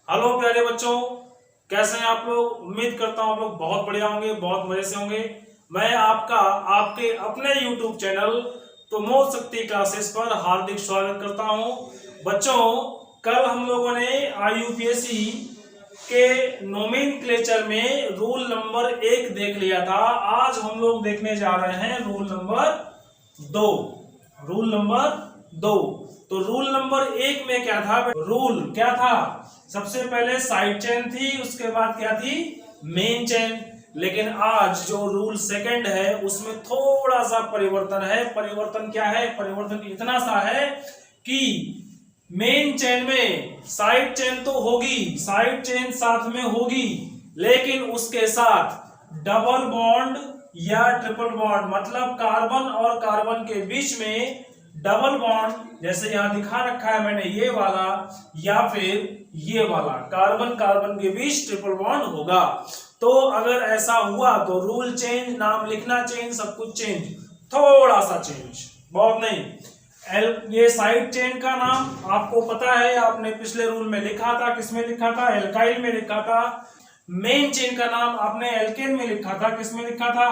Hello प्यारे बच्चों, कैसे हैं आप लोग। उम्मीद करता हूं आप लोग बहुत बढ़िया होंगे, बहुत मजे से होंगे। मैं आपका आपके अपने YouTube चैनल प्रमोद शक्ति क्लासेस पर हार्दिक स्वागत करता हूं। बच्चों, कल हम लोगों ने IUPAC के नोमेनक्लेचर में रूल नंबर 1 देख लिया था। आज हम लोग देखने जा रहे हैं रूल नंबर 2। Rule number 2। तो रूल नंबर 1 में क्या था? रूल क्या था? सबसे पहले साइड चेन थी, उसके बाद क्या थी? Main chain. लेकिन आज जो रूल सेकंड है उसमें थोड़ा सा परिवर्तन है। परिवर्तन क्या है? परिवर्तन इतना सा है कि मेन चेन में साइड चेन तो होगी, साइड चेन साथ में होगी, लेकिन उसके साथ डबल बॉन्ड या ट्रिपल बॉन्ड, मतलब कार्बन और कार्बन के बीच में डबल बॉन्ड, जैसे यहां दिखा रखा है मैंने ये वाला, या फिर ये वाला कार्बन कार्बन के बीच ट्रिपल बॉन्ड होगा। तो अगर ऐसा हुआ तो रूल चेंज, नाम लिखना चेंज, सब कुछ चेंज, थोड़ा सा चेंज, बहुत नहीं। ये साइड चेन का नाम आपको पता है, आपने पिछले रूल में लिखा था। किसमें लिखा था? एल्काइल में लिखा था। मेन चेन का नाम आपने एल्केन में लिखा था। किसमें लिखा था?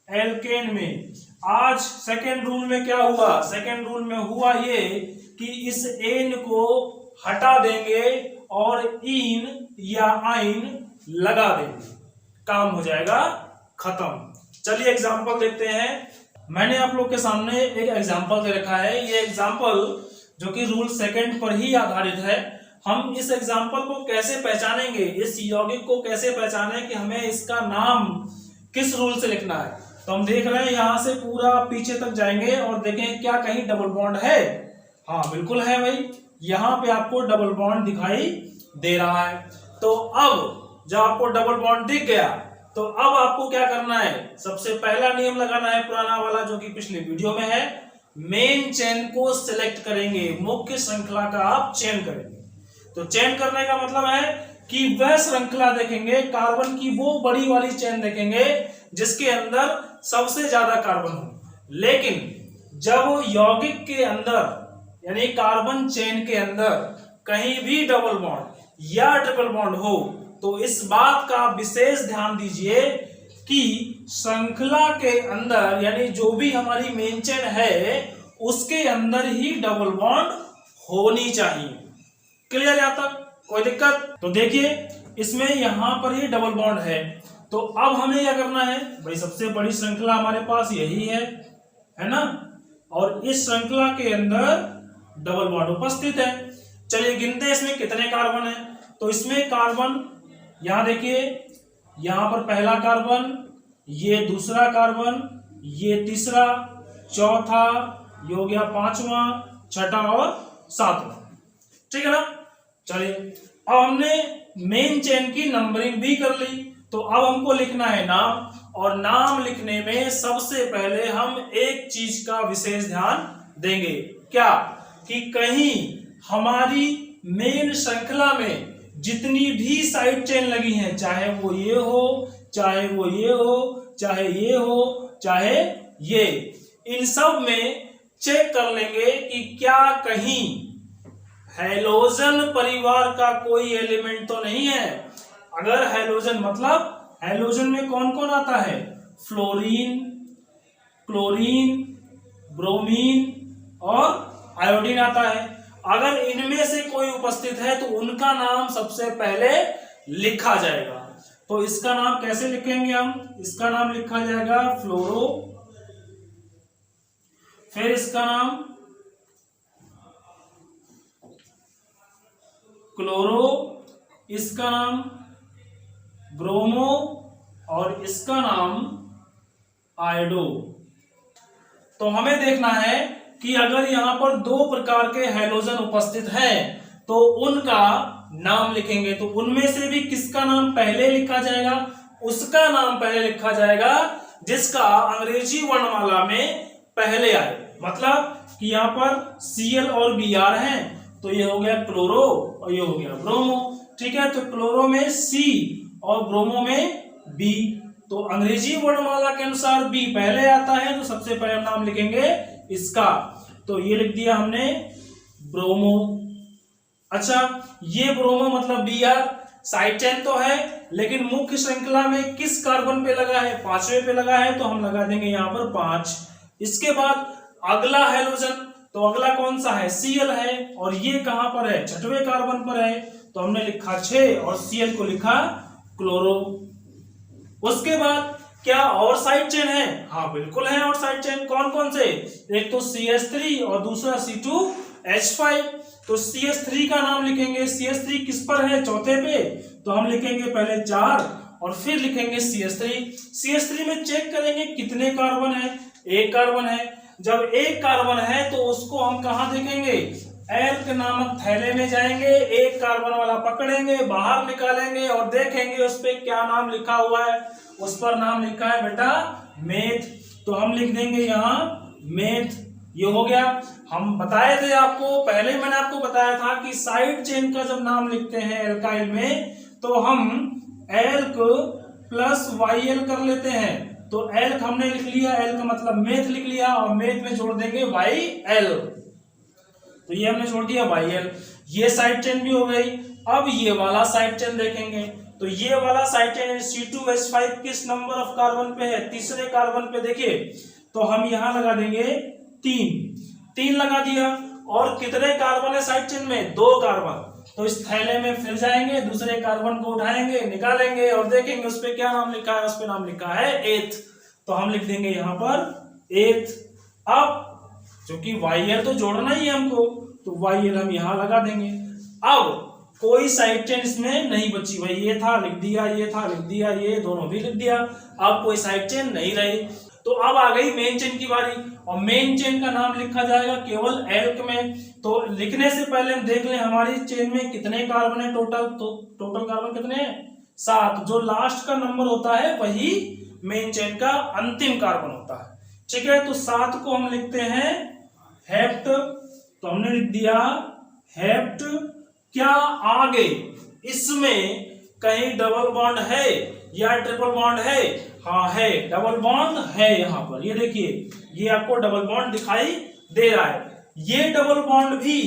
एल्केन में। आज सेकेंड रूल में क्या हुआ? सेकेंड रूल में हुआ ये कि इस एन को हटा देंगे और इन या आइन लगा देंगे, काम हो जाएगा खत्म। चलिए एग्जांपल देखते हैं। मैंने आप लोग के सामने एक एग्जांपल दे रखा है। ये एग्जांपल जो कि रूल सेकंड पर ही आधारित है। हम इस एग्जांपल को कैसे पहचानेंगे, इस यौगिक को कैसे पहचाने कि हमें इसका नाम किस रूल से लिखना है? तो हम देख रहे हैं, यहां से पूरा पीछे तक जाएंगे और देखें क्या कहीं डबल बॉन्ड है। हाँ बिल्कुल है भाई, यहां पे आपको डबल बॉन्ड दिखाई दे रहा है। तो अब जब आपको डबल बॉन्ड दिख गया तो अब आपको क्या करना है? सबसे पहला नियम लगाना है, पुराना वाला जो कि पिछले वीडियो में है। मेन चेन को सिलेक्ट करेंगे, मुख्य श्रृंखला का आप चयन करेंगे। तो चयन करने का मतलब है कि वह श्रृंखला देखेंगे, कार्बन की वो बड़ी वाली चेन देखेंगे जिसके अंदर सबसे ज्यादा कार्बन हो। लेकिन जब यौगिक के अंदर यानी कार्बन चेन के अंदर कहीं भी डबल बॉन्ड या ट्रिपल बॉन्ड हो तो इस बात का विशेष ध्यान दीजिए कि श्रृंखला के अंदर यानी जो भी हमारी मेन चेन है उसके अंदर ही डबल बॉन्ड होनी चाहिए। क्लियर यहां तक? कोई दिक्कत? तो देखिए इसमें यहां पर ये डबल बॉन्ड है। तो अब हमें क्या करना है भाई? सबसे बड़ी श्रृंखला हमारे पास यही है ना? और इस श्रृंखला के अंदर डबल बॉन्ड उपस्थित है। चलिए गिनते हैं इसमें कितने कार्बन है। तो इसमें कार्बन, यहां देखिए, यहां पर पहला कार्बन, ये दूसरा कार्बन, ये तीसरा, चौथा, ये हो गया पांचवा, छठा और सातवां। ठीक है ना? चलिए अब हमने मेन चेन की नंबरिंग भी कर ली। तो अब हमको लिखना है नाम, और नाम लिखने में सबसे पहले हम एक चीज का विशेष ध्यान देंगे। क्या? कि कहीं हमारी मेन श्रृंखला में जितनी भी साइड चेन लगी हैं, चाहे वो ये हो, चाहे वो ये हो, चाहे ये हो, चाहे ये, इन सब में चेक कर लेंगे कि क्या कहीं हैलोजन परिवार का कोई एलिमेंट तो नहीं है। अगर हैलोजन, मतलब हैलोजन में कौन कौन आता है? फ्लोरीन, क्लोरीन, ब्रोमीन और आयोडीन आता है। अगर इनमें से कोई उपस्थित है तो उनका नाम सबसे पहले लिखा जाएगा। तो इसका नाम कैसे लिखेंगे हम? इसका नाम लिखा जाएगा फ्लोरो, फिर इसका नाम क्लोरो, इसका नाम ब्रोमो और इसका नाम आयोडो। तो हमें देखना है कि अगर यहां पर दो प्रकार के हैलोजन उपस्थित हैं तो उनका नाम लिखेंगे। तो उनमें से भी किसका नाम पहले लिखा जाएगा? उसका नाम पहले लिखा जाएगा जिसका अंग्रेजी वर्णमाला में पहले आए। मतलब कि यहां पर Cl और Br हैं तो ये हो गया क्लोरो और ये हो गया ब्रोमो। ठीक है, तो क्लोरो में C और ब्रोमो में B। तो अंग्रेजी वर्णमाला के अनुसार B पहले आता है तो सबसे पहले नाम लिखेंगे इसका। तो ये लिख दिया हमने ब्रोमो। अच्छा, ये ब्रोमो मतलब Br साइड चेन तो है, लेकिन मुख्य श्रृंखला में किस कार्बन पे लगा है? 5वें पे लगा है, तो हम लगा देंगे यहाँ पर 5। इसके बाद अगला हैलोजन, तो अगला कौन सा है? Cl है, और ये कहां पर है? 6वें कार्बन पर है, तो हमने लिखा 6 और Cl को लिखा क्लोरो। उसके बाद क्या और साइड चेन है? हाँ बिल्कुल है और साइड चेन। कौन कौन से? एक तो CH3 और दूसरा C2H5। तो CH3 का नाम लिखेंगे। CH3 किस पर है? चौथे पे, तो हम लिखेंगे पहले 4 और फिर लिखेंगे CH3। CH3 में चेक करेंगे कितने कार्बन है? एक कार्बन है। जब एक कार्बन है तो उसको हम कहां देखेंगे? एल्क नामक थैले में जाएंगे, एक कार्बन वाला पकड़ेंगे, बाहर निकालेंगे और देखेंगे उस पर क्या नाम लिखा हुआ है। उस पर नाम लिखा है बेटा मेथ, तो हम लिख देंगे यहाँ मेथ। ये हो गया। हम बताए थे आपको, पहले मैंने आपको बताया था कि साइड चेन का जब नाम लिखते हैं एल्काइल में, तो हम एल्क प्लस YL कर लेते हैं। तो एल्क हमने लिख लिया, एल का मतलब मेथ लिख लिया, और मेथ में जोड़ देंगे YL, तो ये हमने छोड़ दिया YL। ये साइड चेन भी हो गई। अब ये वाला साइड चेन देखेंगे, तो ये वाला साइड चेन C2H5 किस नंबर ऑफ कार्बन पे है? 3रे कार्बन पे। देखिए, तो हम यहां लगा देंगे 3 लगा दिया। और कितने कार्बन है साइड चेन में? 2 कार्बन। तो इस थैले में फिर जाएंगे, दूसरे कार्बन को उठाएंगे, निकालेंगे और देखेंगे उस पर क्या नाम लिखा है। उस पर नाम लिखा है एथ, तो हम लिख देंगे यहां पर एथ। अब क्योंकि YL तो जोड़ना ही है हमको, तो YL हम यहां लगा देंगे। अब कोई साइड चेन इसमें नहीं बची, भाई ये था लिख दिया, ये था लिख दिया, ये दोनों भी लिख दिया। अब कोई साइड चेन नहीं रही, तो अब आ गई मेन चेन की बारी। और मेन चेन का नाम लिखा जाएगा केवल एल्क में। तो लिखने से पहले हम देख लें हमारी चेन में कितने कार्बन है टोटल। तो टोटल कार्बन कितने हैं? 7। जो लास्ट का नंबर होता है वही मेन चेन का अंतिम कार्बन होता है। ठीक है, तो 7 को हम लिखते हैं हेप्ट, तो हमने लिख दिया हेप्ट। क्या आगे इसमें कहीं डबल बॉन्ड है या ट्रिपल बॉन्ड है? हाँ है, डबल बॉन्ड है यहाँ पर। ये देखिए, ये आपको डबल बॉन्ड दिखाई दे रहा है। ये डबल बॉन्ड भी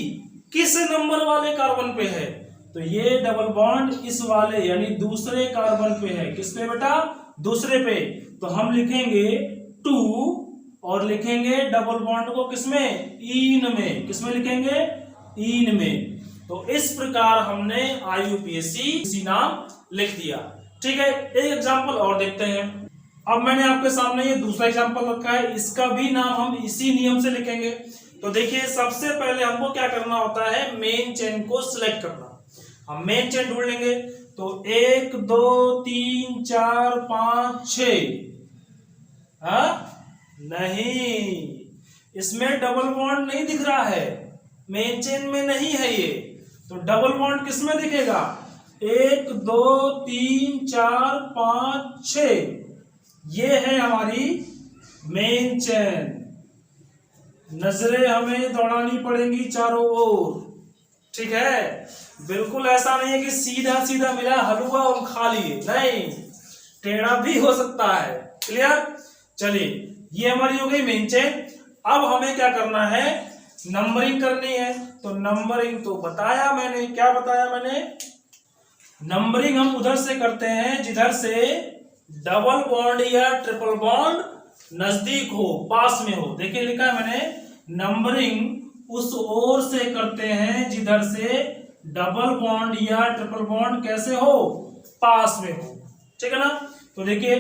किस नंबर वाले कार्बन पे है? तो ये डबल बॉन्ड इस वाले यानी दूसरे कार्बन पे है। किस पे बेटा? दूसरे पे। तो हम लिखेंगे 2 और लिखेंगे डबल बॉन्ड को किसमें? ईन में। किसमें लिखेंगे? ईन में। तो इस प्रकार हमने IUPAC नाम लिख दिया। ठीक है, एक एग्जांपल और देखते हैं। अब मैंने आपके सामने ये दूसरा एग्जांपल रखा है, इसका भी नाम हम इसी नियम से लिखेंगे। तो देखिए, सबसे पहले हमको क्या करना होता है? मेन चेन को सिलेक्ट करना। हम मेन चेन ढूंढ लेंगे, तो 1 2 3 4 5 6। नहीं, इसमें डबल बॉन्ड नहीं दिख रहा है, मेन चेन में नहीं है ये। तो डबल बॉन्ड किसमें दिखेगा? 1 2 3 4 5 6, ये है हमारी मेन चेन। नजरें हमें दौड़ानी पड़ेंगी चारों ओर। ठीक है, बिल्कुल ऐसा नहीं है कि सीधा सीधा मिला हलवा और खा लिए, नहीं, टेढ़ा भी हो सकता है। क्लियर? चलिए, ये हमारी हो गई मेन चेन। अब हमें क्या करना है? नंबरिंग करनी है। तो नंबरिंग तो बताया मैंने, क्या बताया मैंने? नंबरिंग हम उधर से करते हैं जिधर से डबल बॉन्ड या ट्रिपल बॉन्ड नजदीक हो, पास में हो। देखिए, लिखा है मैंने, नंबरिंग उस ओर से करते हैं जिधर से डबल बॉन्ड या ट्रिपल बॉन्ड कैसे हो? पास में हो। ठीक है ना? तो देखिए,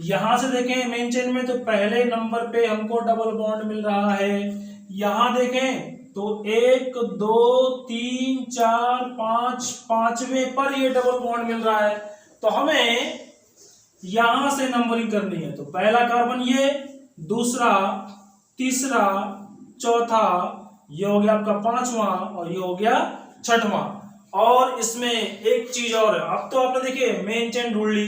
यहां से देखें मेन चेन में, तो पहले नंबर पे हमको डबल बॉन्ड मिल रहा है। यहां देखें तो 1 2 3 4 5, 5वें पर ये डबल बॉन्ड मिल रहा है। तो हमें यहां से नंबरिंग करनी है। तो पहला कार्बन ये, दूसरा, तीसरा, चौथा, ये हो गया आपका 5वां, और ये हो गया 6वां। और इसमें एक चीज और है। अब तो आपने देखिए मेन चेन ढूंढ ली,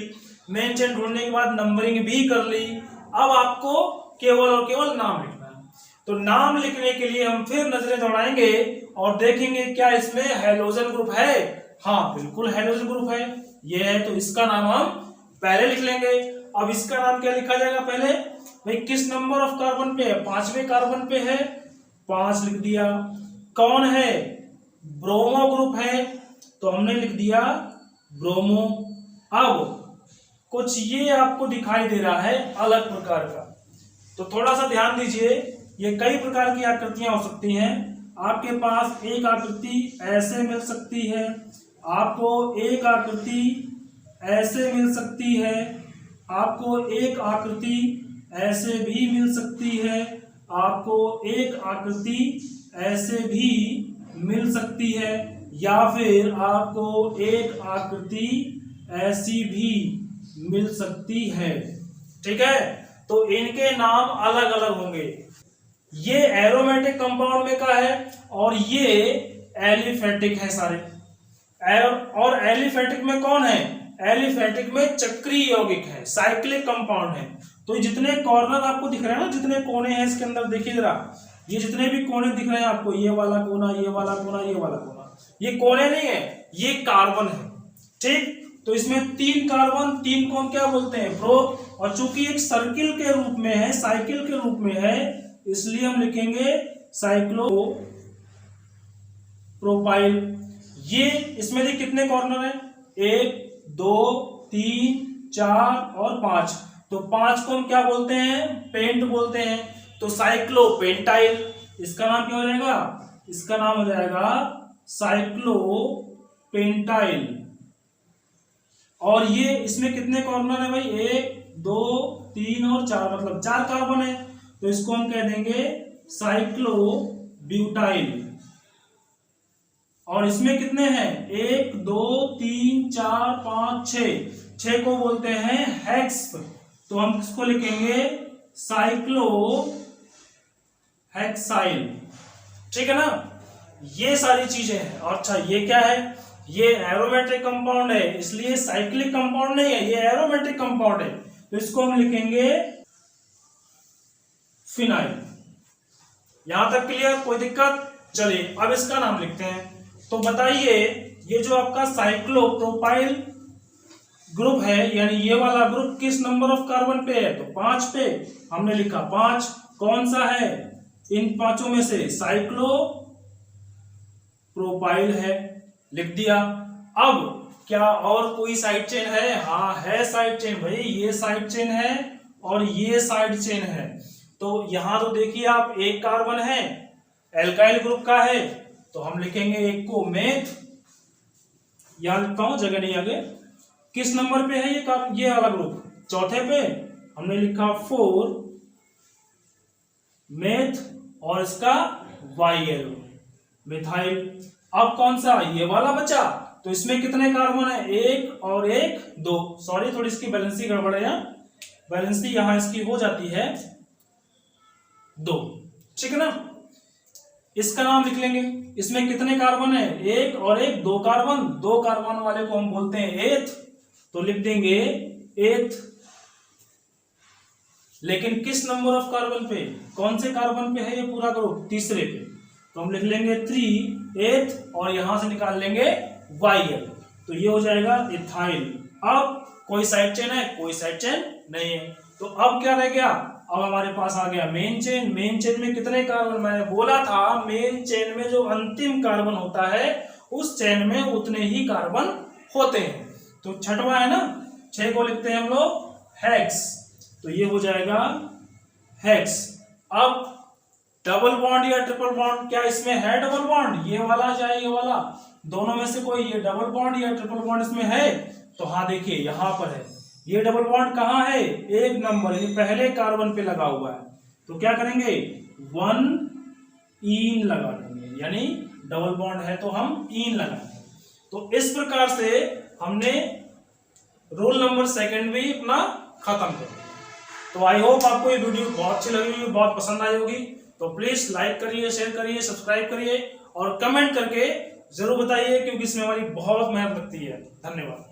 मेन चेन ढूंढने के बाद नंबरिंग भी कर ली। अब आपको केवल और केवल नाम लिखना है। तो नाम लिखने के लिए हम फिर नजरें दौड़ाएंगे और देखेंगे क्या इसमें हैलोजन ग्रुप है। हाँ, बिल्कुल हैलोजन ग्रुप है, ये है। तो इसका नाम हम पहले लिख लेंगे। अब इसका नाम क्या लिखा जाएगा? पहले भाई किस नंबर ऑफ कार्बन पे है? 5वें कार्बन पे है, 5 लिख दिया। कौन है? ब्रोमो ग्रुप है तो हमने लिख दिया ब्रोमो। अब कुछ ये आपको दिखाई दे रहा है अलग प्रकार का, तो थोड़ा सा ध्यान दीजिए। ये कई प्रकार की आकृतियां हो सकती हैं। आपके पास एक आकृति ऐसे मिल सकती है, आपको एक आकृति ऐसे मिल सकती है, आपको एक आकृति ऐसे भी मिल सकती है, आपको एक आकृति ऐसे भी मिल सकती है, या फिर आपको एक आकृति ऐसी भी मिल सकती है। ठीक है, तो इनके नाम अलग अलग होंगे। ये एरोमेटिक कंपाउंड में का है और ये एलिफेटिक है सारे। और एलिफेटिक में कौन है? एलिफेटिक में चक्रीय यौगिक है, साइक्लिक कंपाउंड है। तो जितने कॉर्नर आपको दिख रहे हैं ना, जितने कोने हैं इसके अंदर, देखिए जरा, ये जितने भी कोने दिख रहे हैं आपको, ये वाला कोना, ये वाला कोना, ये वाला कोना, ये कोने नहीं है, ये कार्बन है। ठीक, तो इसमें 3 कार्बन 3 को हम क्या बोलते हैं? प्रोप। और चूंकि एक सर्किल के रूप में है, साइकिल के रूप में है, इसलिए हम लिखेंगे साइक्लो प्रोपाइल। ये इसमें भी कितने कॉर्नर हैं? 1 2 3 4 और 5। तो 5 को हम क्या बोलते हैं? पेंट बोलते हैं। तो साइक्लोपेंटाइल, इसका नाम क्या हो जाएगा? इसका नाम हो जाएगा साइक्लोपेंटाइल। और ये इसमें कितने कॉर्नर है भाई? 1 2 3 और 4, मतलब 4 कार्बन है, तो इसको हम कह देंगे साइक्लोब्यूटाइल। और इसमें कितने हैं? 1 2 3 4 5 6 को बोलते हैं हेक्स। तो हम इसको लिखेंगे साइक्लोहेक्साइल। ठीक है ना, ये सारी चीजें हैं। और अच्छा, ये क्या है? ये एरोमेटिक कंपाउंड है, इसलिए साइक्लिक कंपाउंड नहीं है, ये एरोमेटिक कंपाउंड है, तो इसको हम लिखेंगे फिनाइल। यहां तक क्लियर? कोई दिक्कत? चलिए अब इसका नाम लिखते हैं। तो बताइए, ये जो आपका साइक्लोप्रोपाइल ग्रुप है, यानी ये वाला ग्रुप किस नंबर ऑफ कार्बन पे है? तो 5 पे। हमने लिखा 5। कौन सा है इन 5 में से? साइक्लोप्रोपाइल है, लिख दिया। अब क्या और कोई साइड चेन है? हाँ है साइड चेन भाई, ये साइड चेन है और ये साइड चेन है। तो यहां तो देखिए आप, एक कार्बन है, एल्काइल ग्रुप का है, तो हम लिखेंगे एक को मेथ। यहां लिखता हूं, जगह नहीं आगे। किस नंबर पे है ये वाला ग्रुप? चौथे पे। हमने लिखा 4 मेथ और इसका YL मिथाइल। अब कौन सा? ये वाला बचा, तो इसमें कितने कार्बन है? 1 और 1 2। सॉरी, थोड़ी इसकी बैलेंसी गड़बड़ है, बैलेंसी यहां इसकी हो जाती है 2। ठीक है ना, इसका नाम लिख लेंगे। इसमें कितने कार्बन है? 1 और 1 2 कार्बन। 2 कार्बन वाले को हम बोलते हैं एथ, तो लिख देंगे एथ। लेकिन किस नंबर ऑफ कार्बन पे? कौन से कार्बन पे है ये पूरा ग्रुप? तीसरे पे, तो हम लिख लेंगे 3 एथ और यहां से निकाल लेंगे YL, तो ये हो जाएगा इथाइल। अब कोई साइड चेन है? कोई साइड चेन नहीं है। तो अब क्या रह गया? अब हमारे पास आ गया मेन चेन। मेन चेन में कितने कार्बन? मैंने बोला था मेन चेन में जो अंतिम कार्बन होता है उस चेन में उतने ही कार्बन होते हैं। तो 6वां है ना, 6 को लिखते हैं हम लोग हेक्स, तो ये हो जाएगा हेक्स। अब डबल बॉन्ड या ट्रिपल बॉन्ड, क्या इसमें है डबल बॉन्ड? ये वाला चाहे ये वाला, दोनों में से कोई, ये डबल बॉन्ड या ट्रिपल बॉन्ड इसमें है? तो हाँ देखिए यहां पर है। ये डबल बॉन्ड कहाँ है? 1 नंबर, यानी पहले कार्बन पे लगा हुआ है। तो क्या करेंगे? 1 ईन लगा देंगे, यानी डबल बॉन्ड है तो हम ईन लगाएंगे। तो इस प्रकार से हमने रोल नंबर 2 भी अपना खत्म कर दिया। तो आई होप आपको ये वीडियो बहुत अच्छी लगी होगी, बहुत पसंद आई होगी। तो प्लीज लाइक करिए, शेयर करिए, सब्सक्राइब करिए और कमेंट करके जरूर बताइए, क्योंकि इसमें हमारी बहुत मेहनत लगती है। धन्यवाद।